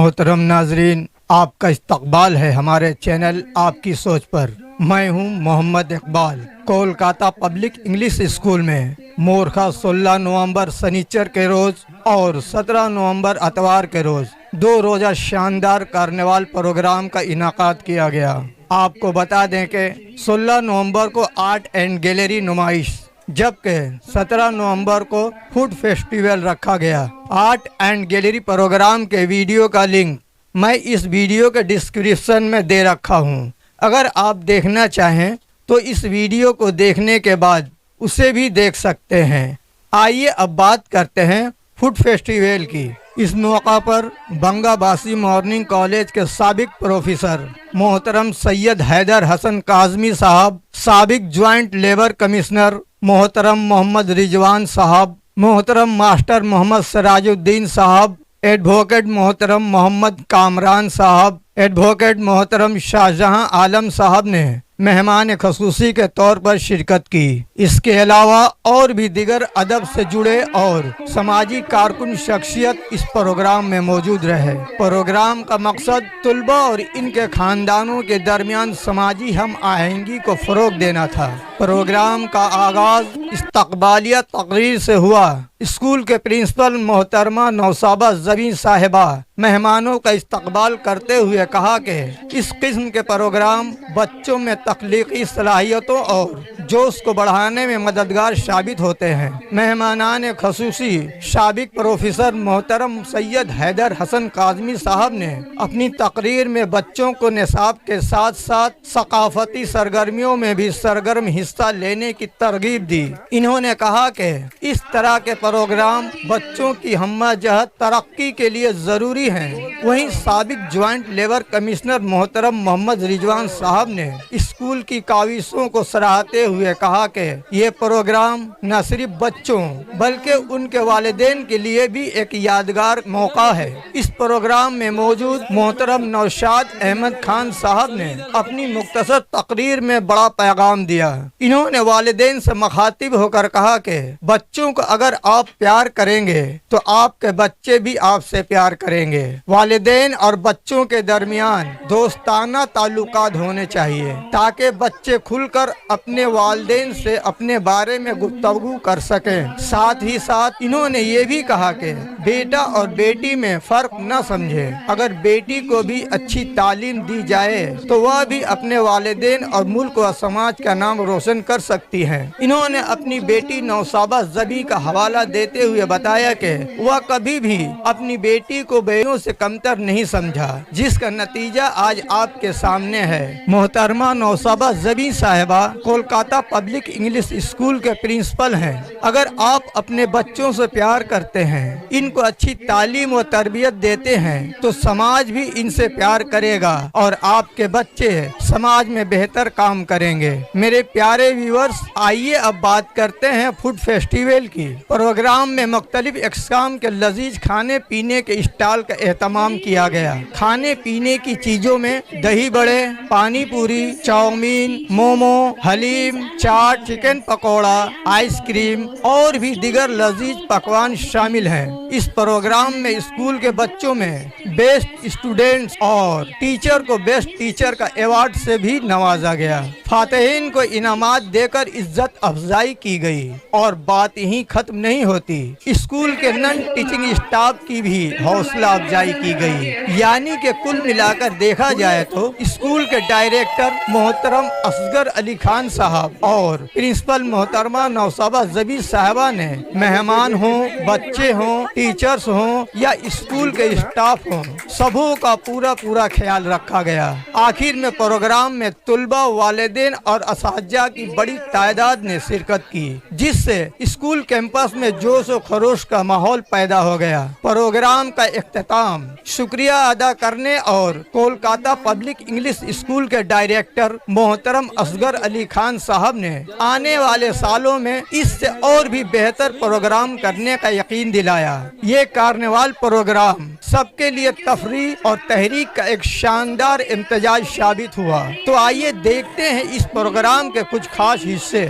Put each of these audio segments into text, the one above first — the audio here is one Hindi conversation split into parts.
मोहतरम नाजरीन, आपका इस्तकबाल है हमारे चैनल आपकी सोच पर। मैं हूं Mohammad Iqbal. Kolkata public English school में मोरखा 16 नवंबर शनिचर के रोज और 17 नवंबर अतवार के रोज 2 रोजा शानदार कार्निवाल प्रोग्राम का इनाकाद किया गया। आपको बता दें कि 16 नवंबर को आर्ट एंड गैलरी नुमाइश, जबकि 17 नवंबर को फूड फेस्टिवल रखा गया। आर्ट एंड गैलरी प्रोग्राम के वीडियो का लिंक मैं इस वीडियो के डिस्क्रिप्शन में दे रखा हूं। अगर आप देखना चाहें तो इस वीडियो को देखने के बाद उसे भी देख सकते हैं। आइए अब बात करते हैं फूड फेस्टिवल की। इस मौका पर बंगाबासी मॉर्निंग कॉलेज के साबिक प्रोफेसर मोहतरम सैयद हैदर हसन काजमी साहब, साबिक ज्वाइंट लेबर कमिश्नर मोहतरम मोहम्मद रिजवान साहब, मोहतरम मास्टर मोहम्मद सराजुद्दीन साहब, एडवोकेट मोहतरम मोहम्मद कामरान साहब, एडवोकेट मोहतरम शाहजहां आलम साहब ने मेहमान खसूसी के तौर पर शिरकत की। इसके अलावा और भी दिगर अदब से जुड़े और समाजी कारकुन शख्सियत इस प्रोग्राम में मौजूद रहे। प्रोग्राम का मकसद तुलबा और इनके खानदानों के दरमियान समाजी हम आहंगी को फरोग देना था। प्रोग्राम का आगाज इस्तकबालिया तकरीर से हुआ। स्कूल के प्रिंसिपल मोहतरमा नौसाबा जबीन साहिबा मेहमानों का इस्तकबाल करते हुए कहा कि इस किस्म के प्रोग्राम बच्चों में तख्लीकी सलाहियतों और जोश को बढ़ाने में मददगार साबित होते हैं। मेहमानान खसूसी साबिक प्रोफेसर मोहतरम सैयद हैदर हसन काजमी साहब ने अपनी तकरीर में बच्चों को निसाब के साथ साथ सकाफती सरगर्मियों में भी सरगर्म हिस्सा लेने की तरगीब दी। इन्होंने कहा कि इस तरह के प्रोग्राम बच्चों की हम्मा जहत तरक्की के लिए जरूरी हैं। वहीं साबिक ज्वाइंट लेबर कमिश्नर मोहतरम मोहम्मद रिजवान साहब ने स्कूल की काविशों को सराहते हुए कहा कि ये प्रोग्राम न सिर्फ बच्चों बल्कि उनके वालिदैन के लिए भी एक यादगार मौका है। इस प्रोग्राम में मौजूद मोहतरम नौशाद अहमद खान साहब ने अपनी मुख्तसर तकरीर में बड़ा पैगाम दिया। इन्होंने वालिदैन से मुखातिब होकर कहा कि बच्चों को अगर आप प्यार करेंगे तो आपके बच्चे भी आपसे प्यार करेंगे। वालिदैन और बच्चों के दरमियान दोस्ताना ताल्लुकात होने चाहिए ताकि बच्चे खुलकर अपने वालिदैन से अपने बारे में गुफ्तगू कर सकें। साथ ही साथ इन्होंने ये भी कहा कि बेटा और बेटी में फर्क न समझे। अगर बेटी को भी अच्छी तालीम दी जाए तो वह भी अपने वालिदैन और मुल्क व समाज का नाम रोशन कर सकती है। इन्होंने अपनी बेटी नौसाबा जबी का हवाला देते हुए बताया कि वह कभी भी अपनी बेटी को बहनों से कमतर नहीं समझा, जिसका नतीजा आज आपके सामने है। मोहतरमा नौसाबा जबी साहिबा कोलकाता पब्लिक इंग्लिश स्कूल के प्रिंसिपल हैं। अगर आप अपने बच्चों से प्यार करते हैं, इनको अच्छी तालीम व तरबियत देते हैं तो समाज भी इनसे प्यार करेगा और आपके बच्चे समाज में बेहतर काम करेंगे। मेरे प्यारे व्यूअर्स, आइए अब बात करते हैं फूड फेस्टिवल की। प्रोग्राम में मुख्तलिफ अक़साम के लजीज खाने पीने के स्टॉल का एहतमाम किया गया। खाने पीने की चीजों में दही बड़े, पानी पूरी, चाउमीन, मोमो, हलीम, चाट, चिकन पकौड़ा, आइसक्रीम और भी दिगर लजीज पकवान शामिल हैं। इस प्रोग्राम में स्कूल के बच्चों में बेस्ट स्टूडेंट्स और टीचर को बेस्ट टीचर का अवार्ड से भी नवाजा गया। फातिहीन को इनामात देकर इज्जत अफजाई की गई। और बात यहीं खत्म नहीं होती, स्कूल के नॉन टीचिंग स्टाफ की भी हौसला अफजाई की गई। यानी कि कुल मिलाकर देखा जाए तो स्कूल के डायरेक्टर मोहतरम असगर अली खान साहब और प्रिंसिपल मोहतरमा नौसाबा जबी साहिबा ने मेहमान हों, बच्चे हों, टीचर्स हों या स्कूल के स्टाफ हों, सबों का पूरा ख्याल रखा गया। आखिर में प्रोग्राम में तुलबा, वालिदैन और असातिज़ा की बड़ी तादाद ने शिरकत की, जिससे स्कूल कैंपस में जोश और खरोश का माहौल पैदा हो गया। प्रोग्राम का इख्तिताम शुक्रिया अदा करने और कोलकाता पब्लिक इंग्लिश स्कूल के डायरेक्टर मोहतरम असगर अली खान साहब ने आने वाले सालों में इससे और भी बेहतर प्रोग्राम करने का यकीन दिलाया। ये कार्निवाल प्रोग्राम सबके लिए तफरीह और तहरीक का एक शानदार इम्तिजाज साबित हुआ। तो आइए देखते हैं इस प्रोग्राम के कुछ खास हिस्से।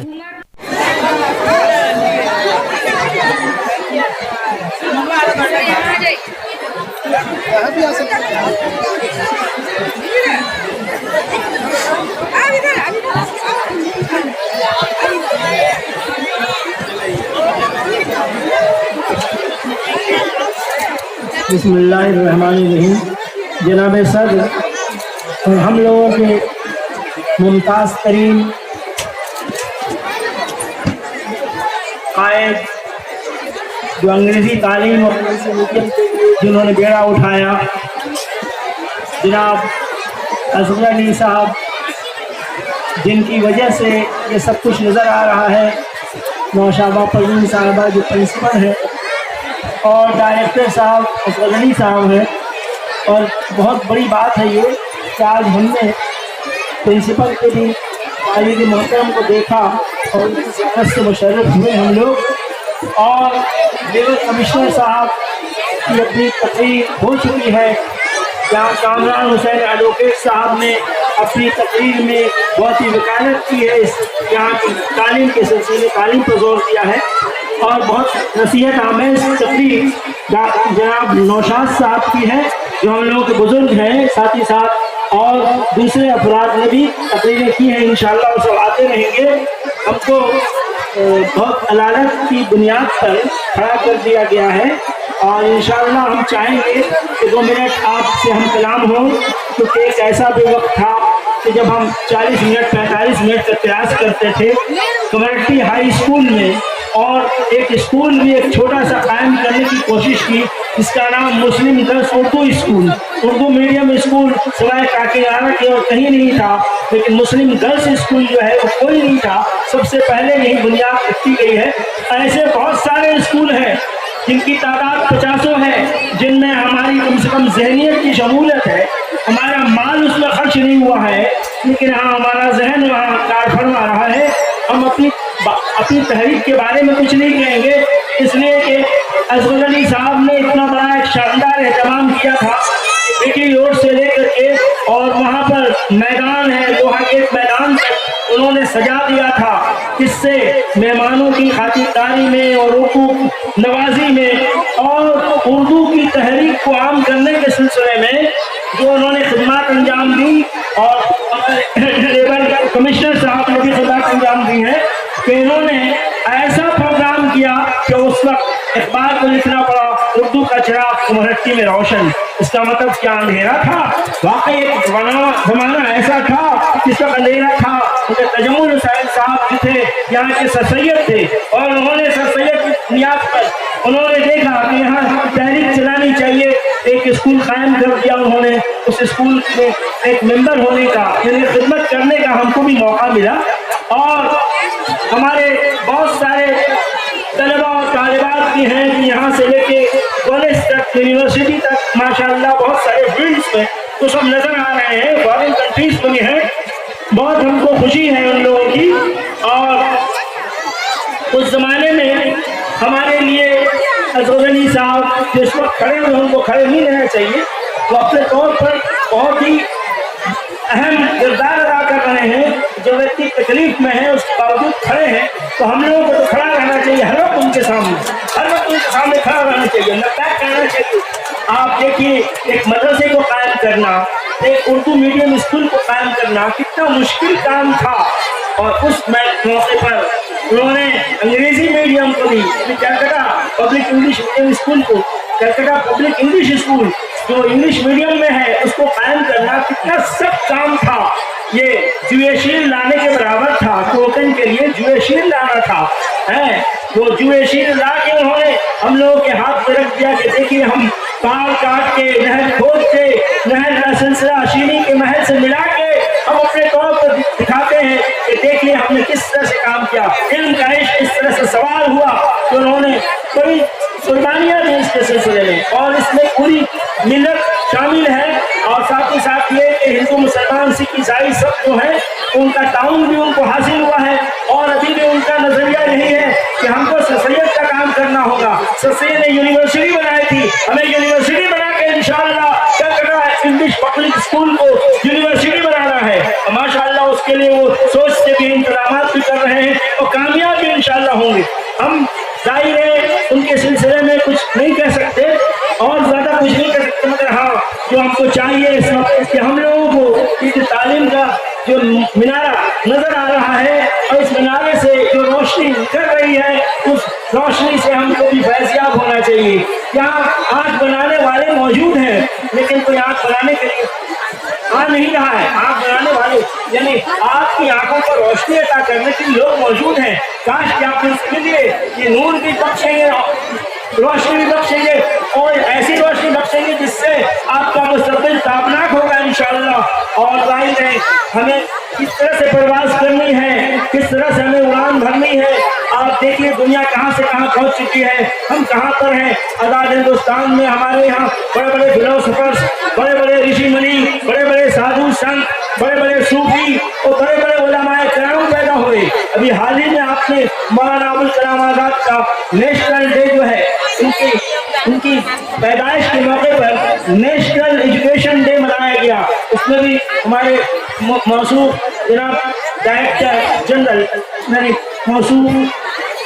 बिस्मिल्लाहिर्रहमानिर्रहीम। जनाब सदर, हम लोगों के मुमताज़ तरीन कायद जो अंग्रेज़ी तालीम और अंग्रेज़ी मीडियम जिन्होंने बेड़ा उठाया, जनाब असगर अली साहब, जिनकी वजह से ये सब कुछ नज़र आ रहा है, नौशाबा परवीन साहबा जो प्रिंसिपल है, और डायरेक्टर साहब असगर अली साहब हैं। और बहुत बड़ी बात है ये कि आज हमने प्रिंसिपल के भी वालिद मोहतरम को देखा और उनकी ज़ियारत से मुशर्रफ हुए हम लोग। और लेबर कमिश्नर साहब की अपनी तकरीर हो चुकी है, जहाँ कामरान हुसैन एडवोकेट साहब ने अपनी तकरीर में बहुत ही वकालत की है, इस यहाँ की तालीम के सिलसिले तालीम पर जोर दिया है। और बहुत नसीहत आमेज़ तकरीर जनाब नौशाद साहब की है, जो हम लोगों के बुजुर्ग हैं, साथ ही साथ और दूसरे अफराद ने भी तकरीरें की हैं। इंशाअल्लाह वो सब आते रहेंगे। हमको बहुत अदालत की बुनियाद पर खड़ा कर दिया गया है और इंशाअल्लाह हम चाहेंगे कि 2 मिनट आपसे हम कलाम हों, क्योंकि एक ऐसा भी वक्त था कि जब हम 40 मिनट 45 मिनट का प्रयास करते थे कम्युनिटी हाई स्कूल में, और एक स्कूल भी एक छोटा सा कायम करने की कोशिश की, जिसका नाम मुस्लिम girls Urdu school, Urdu medium school सिवाय काकीनाडा के और कहीं नहीं था। लेकिन मुस्लिम गर्ल्स स्कूल जो है वो कोई नहीं था, सबसे पहले यही बुनियाद रखी गई है। ऐसे बहुत सारे स्कूल हैं जिनकी तादाद 50 है, जिनमें हमारी कम से कम जहनियत की शमूलियत है, हमारा माल उसमें खर्च नहीं हुआ है, लेकिन हाँ हमारा जहन वहाँ कार फरमा रहा है। हम अपनी तहरीक के बारे में कुछ नहीं कहेंगे, इसलिए कि असगर अली साहब ने इतना बड़ा एक शानदार एहतमाम किया था बीटी रोड से लेकर के, और वहाँ पर मैदान है, लोहा गेट मैदान तक उन्होंने सजा दिया था, जिससे मेहमानों की खातिरदारी में और उर्दू नवाजी में और उर्दू की तहरीक को आम करने के सिलसिले में जो उन्होंने खिदमत अंजाम दी, और लेबर कमिश्नर साहब ने भी खिदमत अंजाम दी है कि इन्होंने ऐसा प्रोग्राम किया कि उस वक्त इकबाल को लिखना पड़ा उर्दू का चिराग मराठी में रोशन। इसका मतलब क्या अंधेरा था? वाकई एक जमाना ऐसा था जिसका अंधेरा था। उनके तजम्मुल हुसैन साहब जो थे यहाँ के सर सैयद थे, और उन्होंने सर सैयद की बुनियाद पर उन्होंने देखा कि यहाँ तहरीक चलानी चाहिए, एक स्कूल कायम कर दिया उन्होंने। उस स्कूल में एक मेंबर होने का, यानी खिदमत करने का हमको भी मौका मिला, और हमारे बहुत सारे तलबा और तालिबात भी हैं कि यहाँ से लेके कॉलेज तक, यूनिवर्सिटी तक माशाल्लाह बहुत सारे फील्ड्स में तो सब नज़र आ रहे हैं, फॉरेन कंट्रीज में भी हैं। बहुत हमको खुशी है उन लोगों की। और उस ज़माने में हमारे लिए असगर अली साहब जिस वक्त खड़े हुए, उनको खड़े नहीं रहना चाहिए, वो अपने तौर पर बहुत ही अहम किरदार अदा कर रहे हैं। जो व्यक्ति तकलीफ में है उसके बावजूद खड़े हैं, तो हम लोगों को तो खड़ा रहना चाहिए हर वक्त उनके सामने, हर वक्त उनके सामने खड़ा रहना चाहिए, नकाब करना चाहिए। आप देखिए, एक मदरसे को कायम करना, एक उर्दू मीडियम स्कूल को कायम करना कितना मुश्किल काम था, और उस मौके पर उन्होंने अंग्रेजी मीडियम को भी, Calcutta public English medium school को, कलकत्ता पब्लिक इंग्लिश स्कूल जो इंग्लिश मीडियम में है, उसको कायम करना कितना सख्त काम था। ये जुए शील्ड लाने के बराबर था, टोकन के लिए जुए शील्ड लाना था, है वो जुए शील्ड ला के उन्होंने हम लोगों के हाथ में रख दिया कि देखिए हम पहाड़ काट के, नहर खोद के, नहर का सिलसिला शीनी के महल से मिला के हम अपने तौर पर दिखाते हैं कि देखिए हमने किस तरह से काम किया। इल्म का इश्क इस तरह से सवाल हुआ कि उन्होंने कई कुर्बानियां दी इसके सिलसिले में, और इसमें पूरी मिल्लत शामिल है। और साथ ही साथ ये कि हिंदू मुसलमान सिख ईसाई सब जो है उनका ताउन भी उनको हासिल हुआ है, और अभी भी उनका नजरिया यही है कि हमको सर सैयद का काम करना होगा। सर सैयद ने यूनिवर्सिटी बनाई थी, हमें यूनिवर्सिटी बना के इंशाअल्लाह कलकत्ता इंग्लिश पब्लिक स्कूल को यूनिवर्सिटी बनाना है। माशाअल्लाह उसके लिए वो सोचते भी, इंतजाम भी कर रहे हैं, और कामयाब भी इंशाअल्लाह होंगे। हम जाहिर है उनके सिलसिले में कुछ नहीं कह सकते, और ज़्यादा कुछ नहीं कर सकते, मगर हाँ जो हमको चाहिए इस वक्त कि हम लोगों को ये जो तालीम का जो मीनारा नजर आ रहा है और इस मीनारे से जो रोशनी निकल रही है उस रोशनी से हमको भी फैज़याब होना चाहिए। यहाँ आग बनाने वाले मौजूद हैं लेकिन कोई आग बनाने के लिए आ नहीं रहा है। आग बनाने वाले यानी आपकी आंखों पर रोशनी अता करने के लिए लोग मौजूद हैं। काश कि आप उनके लिए ये नूर भी बख्शेंगे, रोशनी भी बख्शेंगे और ऐसी रोशनी बख्शेंगे जिससे आपका मुस्तक़बिल ताबनाक होगा इंशाअल्लाह। और जाहिर है हमें किस तरह से परवाज करनी है, किस तरह से हमें उड़ान भरनी है। आप देखिए दुनिया कहाँ से कहाँ पहुँच चुकी है, हम कहाँ पर हैं। आज़ाद हिंदुस्तान में हमारे यहाँ बड़े बड़े फिलोसफर्स, बड़े बड़े ऋषि मुनि, बड़े बड़े साधु संत, बड़े बड़े सूफी और बड़े बड़े उलमाए किराम पैदा हुए। अभी हाल ही में आपने मौलाना अबुल कलाम आज़ाद का नेशनल डे जो है उनकी पैदाइश के मौके पर नेशनल एजुकेशन डे मनाया गया। उसमें भी हमारे मौसूफ जनाब डायरेक्टर जनरल मौसूफ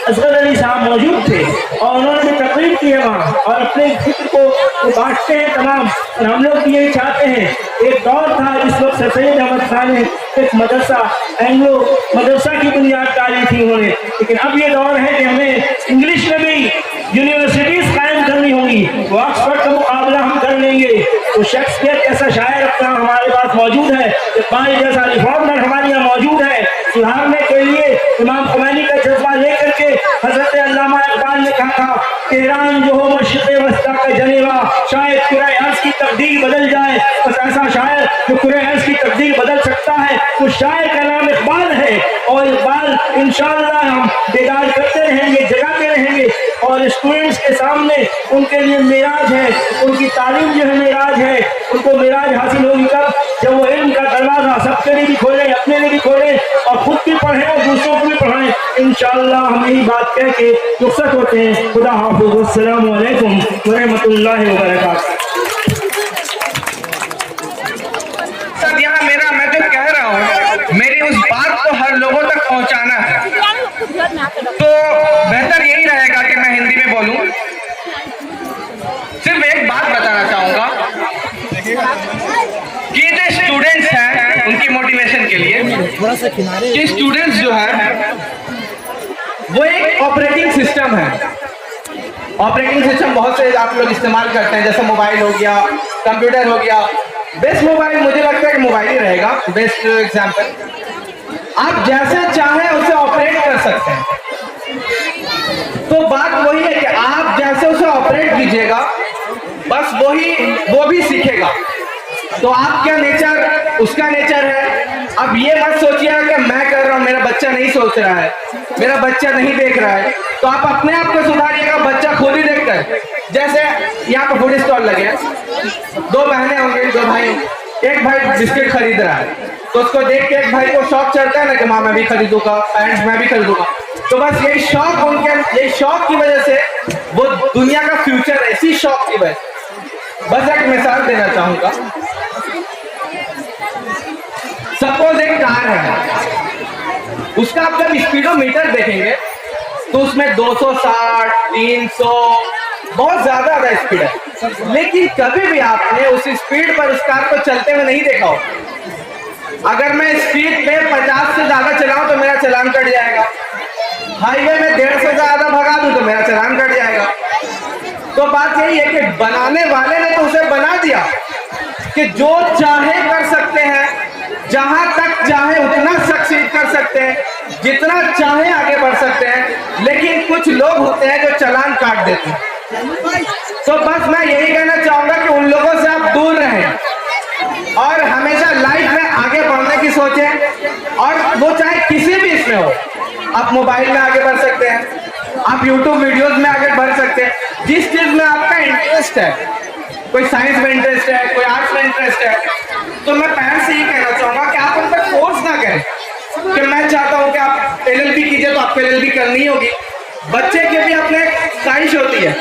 असगर अली साहब मौजूद थे और उन्होंने भी तकरीर की है वहाँ और अपने फिक्र को बांटते हैं तमाम। और हम लोग भी यही चाहते हैं। एक दौर था जिस वक्त सर सैयद अहमद खान ने एक मदरसा एंग्लो मदरसा की बुनियाद डाली थी उन्होंने, लेकिन अब ये दौर है कि हमें इंग्लिश में भी यूनिवर्सिटीज कायम करनी होंगी। ऑक्सफोर्ड का मुकाबला हम कर लेंगे। तो शेक्सपियर जैसा शायर अपना हमारे पास मौजूद है, इक़बाल जैसा रिफॉर्मर हमारे यहाँ मौजूद है। सुधारने के लिए इमाम खुमैनी का जज्बा लेकर के हजरत अल्लामा इक़बाल ने कहा था तेहरान जो हो मशरिक़ वस्ता का जनेवा, शायद कुराए अर्ज़ की तकदीर बदल जाए। बस ऐसा शायर जो कुराए अर्ज़ की तकदीर बदल सकता है उस शायर का नाम इक़बाल है। और इक़बाल इंशाअल्लाह हम बेदार करते रहेंगे, जगाते रहेंगे। और स्टूडेंट्स के सामने उनके लिए मेराज है, उनकी तालीम जो है मेराज है। उनको मेराज हासिल होगी कब? जब वो इल्म का दरवाज़ा सबके लिए भी खोले, अपने लिए भी खोले और खुद भी पढ़ें और दूसरों को भी पढ़ाएं। इंशाअल्लाह हम यही बात कह के रुखसत होते हैं। खुदा हाफ़िज़, अस्सलामु अलैकुम व रहमतुल्लाहि व बरकातहू। सब यहाँ मैं जो कह रहा हूँ मेरी उस बात को हर लोगों तक पहुँचाना है, तो बेहतर यही रहेगा कि मैं हिंदी में बोलूँ। सिर्फ एक बात बताना चाहूँगा कि जो स्टूडेंट्स हैं उनकी मोटिवेशन के लिए कि स्टूडेंट्स जो है वो एक ऑपरेटिंग सिस्टम है। ऑपरेटिंग सिस्टम बहुत से आप लोग इस्तेमाल करते हैं, जैसे मोबाइल हो गया, कंप्यूटर हो गया। बेस्ट मोबाइल मुझे लगता है कि मोबाइल ही रहेगा बेस्ट एग्जाम्पल। आप जैसे चाहें उसे ऑपरेट कर सकते हैं। तो बात वही है कि आप जैसे उसे ऑपरेट कीजिएगा बस वो भी सीखेगा। तो आपका नेचर उसका नेचर है। अब ये मत सोचिएगा कि मैं कर रहा हूँ, मेरा बच्चा नहीं सोच रहा है, मेरा बच्चा नहीं देख रहा है। तो आप अपने आप को सुधारिएगा, बच्चा खुद ही देखता है। जैसे यहाँ पर फूड स्टॉल लगे हैं, दो बहनें होंगी, दो भाई, एक भाई बिस्किट खरीद रहा है तो उसको देख के एक भाई को शौक चढ़ता है ना कि माँ मैं भी खरीदूंगा, पैंट्स मैं भी खरीदूंगा। तो बस यही शौक यही शौक की वजह से वो दुनिया का फ्यूचर है, इसी शौक की वजह। बस एक मिसाल देना चाहूंगा। सपोज एक कार है, उसका आप जब स्पीडोमीटर देखेंगे तो उसमें 260, 300 बहुत ज्यादा स्पीड है, लेकिन कभी भी आपने उस स्पीड पर उस कार को चलते हुए नहीं देखा हो। अगर मैं स्पीड पे 50 से ज्यादा चलाऊं तो मेरा चालान कट जाएगा। हाईवे में 150 से ज्यादा भगा दूं तो मेरा चालान कट जाएगा। तो बात यही है कि बनाने वाले ने तो उसे बना दिया कि जो चाहे कर सकते हैं, जहां तक चाहे उतना सक्सीड कर सकते हैं, जितना चाहे आगे बढ़ सकते हैं। लेकिन कुछ लोग होते हैं जो चालान काट देते हैं। तो बस मैं यही कहना चाहूंगा कि उन लोगों से आप दूर रहें और हमेशा लाइफ में आगे बढ़ने की सोचें। और वो चाहे किसी भी इसमें हो, आप मोबाइल में आगे बढ़ सकते हैं, आप यूट्यूब वीडियोस में आगे बढ़ सकते हैं। जिस चीज में आपका इंटरेस्ट है, कोई साइंस में इंटरेस्ट है, कोई आर्ट्स में इंटरेस्ट है, तो मैं पहले से ही कहना चाहूंगा कि आप उन पर फोर्स ना करें कि मैं चाहता हूं कि आप LLB कीजिए तो आपको LLB करनी होगी। बच्चे के भी अपने ख्वाहिश होती है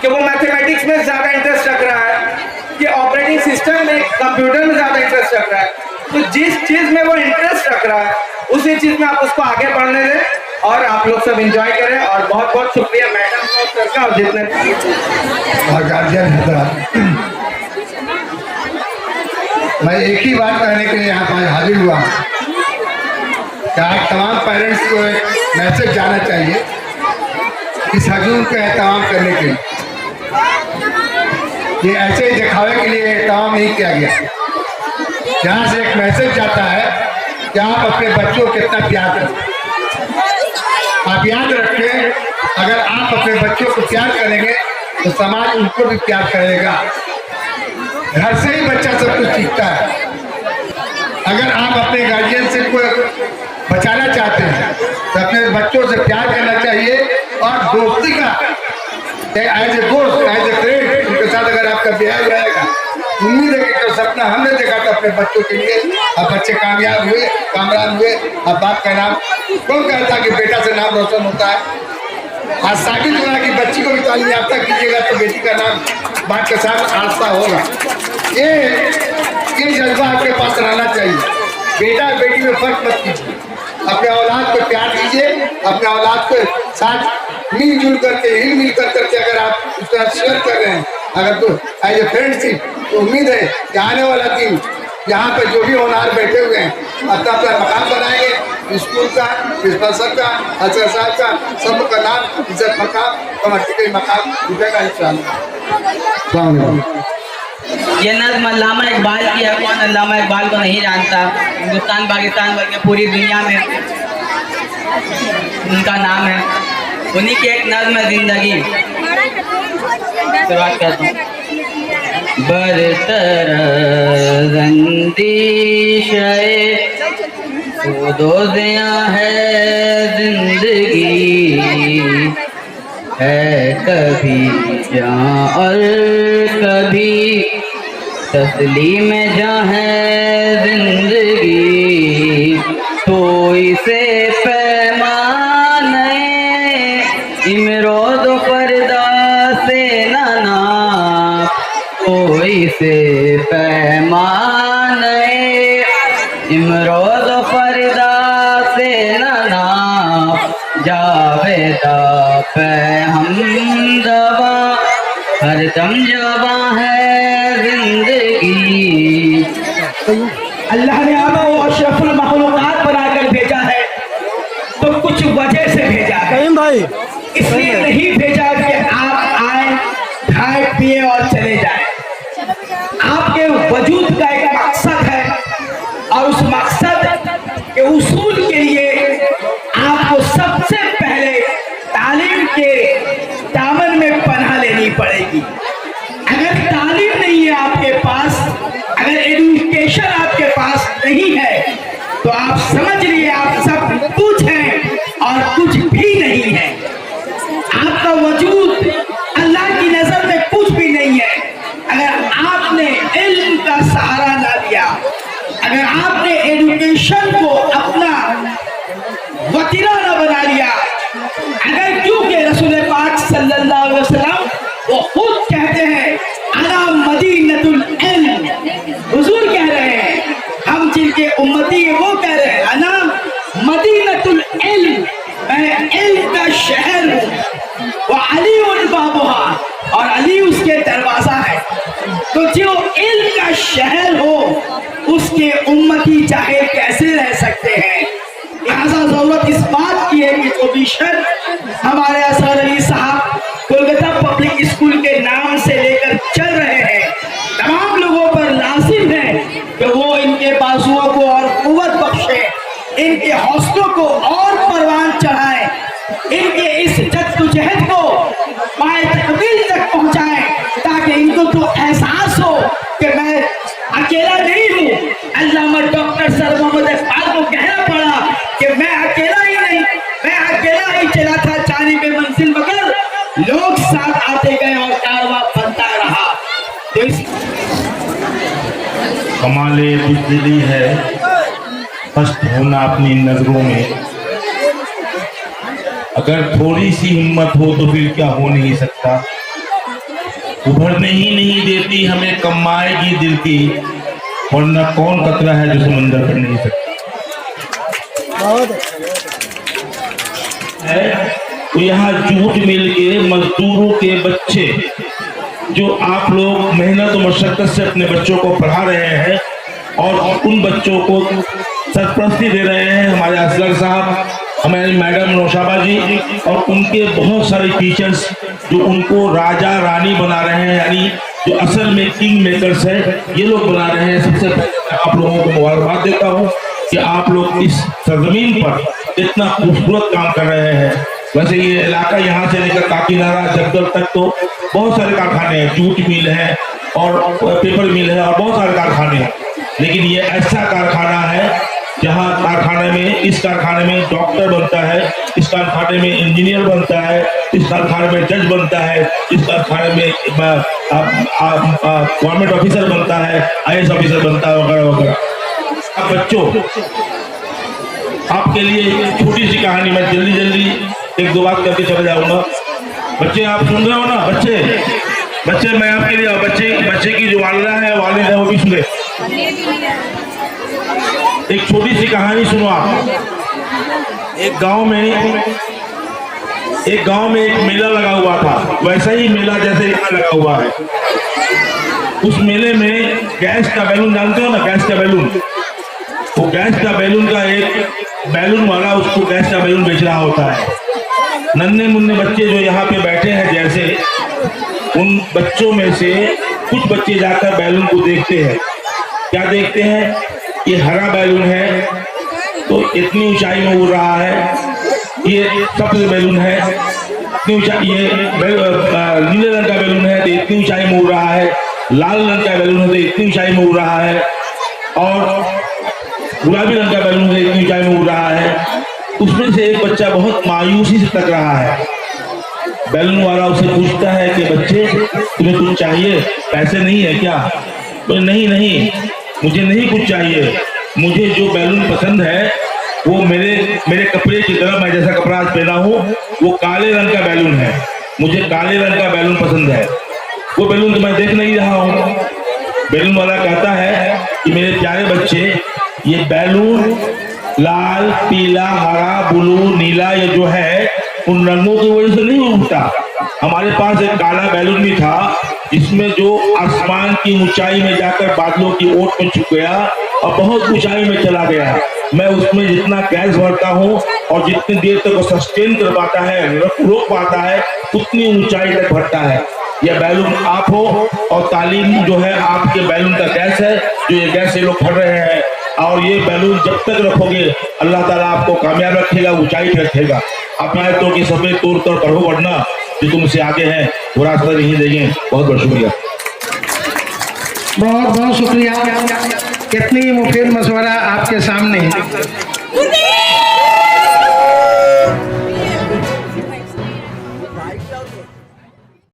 कि वो मैथमेटिक्स में ज्यादा इंटरेस्ट रख रहा है, कि ऑपरेटिंग सिस्टम में, कंप्यूटर में ज्यादा इंटरेस्ट रख रहा है। तो जिस चीज में वो इंटरेस्ट रख रहा है उसी चीज में आप उसको आगे बढ़ने दें और आप लोग सब एंजॉय करें। और बहुत बहुत शुक्रिया मैडम और सर का और जितने और गार्जियन हजरात, मैं एक ही बात कहने के लिए यहाँ पर हाजिर हुआ कि आप तमाम पेरेंट्स को एक मैसेज जाना चाहिए इस हजूम का एहतमाम करने के लिए। ये ऐसे ही दिखावे के लिए एहतमाम नहीं किया गया। यहाँ से एक मैसेज जाता है कि आप अपने बच्चों को कितना प्यार करते हैं। आप याद रखें, अगर आप अपने बच्चों को प्यार करेंगे तो समाज उनको भी प्यार करेगा। घर से ही बच्चा सब कुछ सीखता है। अगर आप अपने गार्जियन से कोई बचाना चाहते हैं तो अपने बच्चों से प्यार करना चाहिए और दोस्ती का एज ए दोस्त, एज ए फ्रेंड उनके साथ अगर आपका बिहेव रहेगा। उम्मीद है कि सपना हमने देखा था अपने बच्चों के लिए, अब बच्चे कामयाब हुए, कामरान हुए। अब बाप का नाम कौन कहता कि बेटा से नाम रोशन होता है। आज साबित हुआ कि बच्ची को भी तालीम याफ्ता कीजिएगा तो बेटी का नाम बाप के साथ आस्था होगा। ये जज्बा आपके पास रहना चाहिए। बेटा बेटी में फर्क मत कीजिए, अपने औलाद को प्यार दीजिए, अपने औलाद को साथ मिलजुल करके हिल कर करके अगर आप उसका शेयर कर रहे हैं, अगर तो एज ए फ्रेंडशिप, तो उम्मीद है कि आने वाला दिन यहाँ पे जो भी होनहार बैठे हुए हैं अपना अपना मकाम बनाएंगे। स्कूल का, प्रिंसिपल का, अफसर साहब का, सबका नाम इज्जत मकाम कमेटी का मकाम उठेगा इंशाअल्लाह। ये नज़्म अल्लामा इकबाल की है। कौन अल्लामा इकबाल को नहीं जानता? हिंदुस्तान, पाकिस्तान बल्कि पूरी दुनिया में उनका नाम है। उन्हीं की एक नज़्म है ज़िंदगी। शुरुआत करता हूँ। बरतर अंदीशे खुदोज़िया है जिंदगी, है कभी जां और कभी तस्लीम जां है जिंदगी। तो इसे पैमाने इमरोज़ पर्दा से न नाप, कोई से पैमाने इमरोज़ पर्दा से न नाप। जावेदा पे हमदवा हरदम जवा है जिंदगी। अल्लाह ने आपको अशरफुल मखलूकात बनाकर भेजा है तो कुछ वजह से भेजा है भाई। इसलिए नहीं भेजा कि आप आए, खाए पिए और चले जाए। आपके वजूद का एक मकसद है और उस मकसद के उसूल के लिए आपको सबसे पहले तालीम के दामन में पनाह लेनी पड़ेगी। अगर तालीम नहीं है आपके पास, अगर एजुकेशन आपके पास नहीं है तो आप समझ लिए आप सब कुछ हैं और कुछ भी नहीं है। आपका वजूद अल्लाह की नजर में कुछ भी नहीं है। अगर आपने इल्म का सहारा ना लिया, अगर आपने एजुकेशन को अपना वतीरा न बना लिया, अगर क्योंकि रसूल पाक सल्लल्लाहु अलैहि वसल्लम वो खुद कहते हैं अना मदीनतुल इल्म, हुजूर कह रहे हैं, हम जिनके उम्मती हैं वो कह रहे हैं अना मदीनतुल इल्म, मैं इल्म का शहर हूँ। वो अली उन बाबुहा, और अली उसके दरवाजा है। तो जो इल्म का शहर हो उसके उम्मती चाहे कैसे रह सकते हैं। लिहाजा जरूरत इस बात की है कि जो मिशन हमारे असर अली साहब कोलकाता पब्लिक स्कूल के नाम से लेकर चल रहे हैं, तमाम लोगों पर लाजिम है कि वो इनके बाजुओं को और कुव्वत बख्शे, इनके हौसलों को और परवान चढ़ाए, इनके इस जद्दोजहद को पाए तकमील तक पहुंचाए, ताकि इनको तो एहसास हो कि मैं अकेला नहीं हूँ। अल्लामा डॉक्टर सर मोहम्मद इकबाल को कहना पड़ा कि मैं अकेला ही नहीं, मैं अकेला ही चला था जाने पे मंजिल, मगर लोग साथ आते गए और कारवां बनता रहा। तो इस कमाले बुज़दिली है फर्स्ट होना अपनी नजरों में। अगर थोड़ी सी हिम्मत हो तो फिर क्या हो नहीं सकता। उभरने ही नहीं देती हमें कमाएगी दिल की, वरना कौन कतरा है जो समंदर पर नहीं सकता। तो यहाँ जूट मिल के मजदूरों के बच्चे जो आप लोग मेहनत और मशक्कत से अपने बच्चों को पढ़ा रहे हैं और उन बच्चों को सरपरस्ती दे रहे हैं हमारे असगर साहब, हमारी मैडम नौशाबा जी और उनके बहुत सारे टीचर्स जो उनको राजा रानी बना रहे हैं, यानी जो असल में किंग मेकर्स है ये लोग बना रहे हैं। सबसे पहले आप लोगों को मुबारकबाद देता हूँ कि आप लोग इस सरजमीन पर इतना खूबसूरत काम कर रहे हैं। वैसे ये इलाका यहाँ से लेकर काकीनाडा जगदल तक तो बहुत सारे कारखाने हैं, जूट मिल है और पेपर मिल है और बहुत सारे कारखाने हैं, लेकिन ये ऐसा कारखाना है जहाँ कारखाने में, इस कारखाने में डॉक्टर बनता है, इस कारखाने में इंजीनियर बनता है, इस कारखाने में जज बनता है, इस कारखाने में गवर्नमेंट ऑफिसर बनता है, IAS ऑफिसर बनता है वगैरह वगैरह। अब बच्चों आपके लिए छोटी सी कहानी, मैं जल्दी एक दो बात करके चला जाऊंगा। बच्चे आप सुन रहे हो ना? बच्चे मैं आपके लिए, बच्चे की जो वालिदा है वालिद है वो भी सुने। एक छोटी सी कहानी सुनो आप। एक गांव में एक मेला लगा हुआ था, वैसा ही मेला जैसे यहाँ लगा हुआ है। उस मेले में गैस का बैलून, जानते हो ना गैस का बैलून, वो गैस का बैलून का एक बैलून वाला उसको गैस का बैलून बेच रहा होता है। नन्हे मुन्ने बच्चे जो यहाँ पे बैठे हैं, जैसे उन बच्चों में से कुछ बच्चे जाकर बैलून को देखते हैं। क्या देखते हैं? ये हरा बैलून है तो इतनी ऊंचाई में उड़ रहा है, ये सफेद बैलून है इतनी ऊंचाई, ये नीले रंग का बैलून है तो इतनी ऊंचाई में उड़ रहा है, लाल रंग का बैलून है तो इतनी ऊंचाई में उड़ रहा है, और गुलाबी रंग का बैलून है इतनी ऊंचाई में उड़ रहा है। उसमें से एक बच्चा बहुत मायूसी से तक रहा है। बैलून वाला उसे पूछता है कि बच्चे तुम्हें कुछ चाहिए, पैसे नहीं है क्या? तो नहीं, मुझे नहीं कुछ चाहिए, मुझे जो बैलून पसंद है वो मेरे कपड़े की तरह, मैं जैसा कपड़ा आज पहना हूँ वो काले रंग का बैलून है, मुझे काले रंग का बैलून पसंद है। वो बैलून तो मैं देख नहीं रहा हूँ। बैलून वाला कहता है कि मेरे प्यारे बच्चे, ये बैलून लाल, पीला, हरा, ब्लू, नीला ये जो है उन रंगों की वजह से नहीं उड़ता। हमारे पास एक काला बैलून भी था जिसमें जो आसमान की ऊंचाई में जाकर बादलों की ओट में छुप गया और बहुत ऊंचाई में चला गया। मैं उसमें जितना गैस भरता हूँ और जितनी देर तक वो सस्टेन कर पाता है, रोक पाता है, उतनी ऊंचाई तक भरता है। यह बैलून आप हो और तालीम जो है आपके बैलून का गैस है, जो ये गैस ये लोग भर रहे हैं। और ये बैलून जब तक रखोगे अल्लाह ताला आपको कामयाब रखेगा, ऊंचाई पे रखेगा। अपना तो कि सफेद तौर पर पढ़ो, वरना जो तुमसे आगे हैं वो रास्ता नहीं देंगे। बहुत बहुत शुक्रिया। बहुत बहुत शुक्रिया। कितनी मुफीद मशवरा आपके सामने।